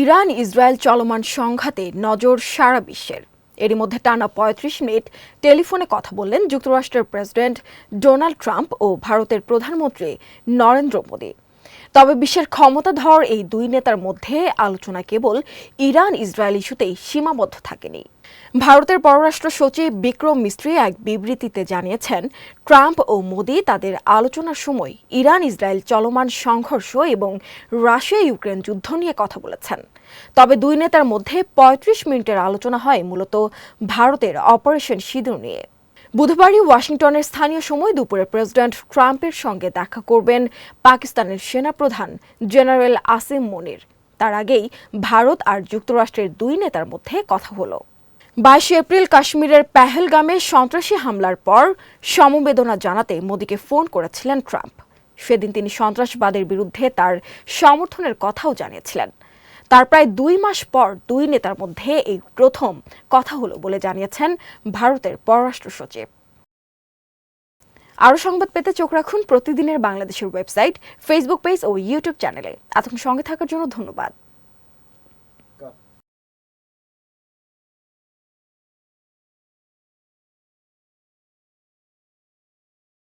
Iran Israel চলমান সংঘাতে নজর সারা বিশ্বের। এরই মধ্যে টানা ৩৫ মিনিট টেলিফোনে কথা বললেন যুক্তরাষ্ট্রের প্রেসিডেন্ট ডোনাল্ড ট্রাম্প ও ভারতের প্রধানমন্ত্রী নরেন্দ্র মোদি। তবে বিশ্বের ক্ষমতাধর এই দুই নেতার মধ্যে আলোচনা কেবল ইরান ইসরায়েল ইস্যুতেই সীমাবদ্ধ থাকেনি। ভারতের পররাষ্ট্র সচিব বিক্রম মিস্ত্রি এক বিবৃতিতে জানিয়েছেন, ট্রাম্প ও মোদি তাদের আলোচনার সময় ইরান ইসরায়েল চলমান সংঘর্ষ এবং রাশিয়া ইউক্রেন যুদ্ধ নিয়ে কথা বলেছেন। তবে দুই নেতার মধ্যে ৩৫ মিনিটের আলোচনা হয় মূলত ভারতের অপারেশন সিঁদুর নিয়ে। বুধবারই ওয়াশিংটনের স্থানীয় সময় দুপুরে প্রেসিডেন্ট ট্রাম্পের সঙ্গে দেখা করবেন পাকিস্তানের সেনাপ্রধান জেনারেল আসিম মনির। তার আগেই ভারত আর যুক্তরাষ্ট্রের দুই নেতার মধ্যে কথা হলো। ২২ এপ্রিল কাশ্মীরের পেহেলগামে সন্ত্রাসী হামলার পর সমবেদনা জানাতে মোদিকে ফোন করেছিলেন ট্রাম্প। সেদিন তিনি সন্ত্রাসবাদের বিরুদ্ধে তার সমর্থনের কথাও জানিয়েছিলেন। তার প্রায় ২ মাস পর দুই নেতার মধ্যে এই প্রথম কথা হলো বলে জানিয়েছেন ভারতের পররাষ্ট্র সচিব। আরও সংবাদ পেতে চোখ রাখুন প্রতিদিনের বাংলাদেশের ওয়েবসাইট, ফেসবুক পেজ ও ইউটিউব চ্যানেলে। এতক্ষণ সঙ্গে থাকার জন্য ধন্যবাদ।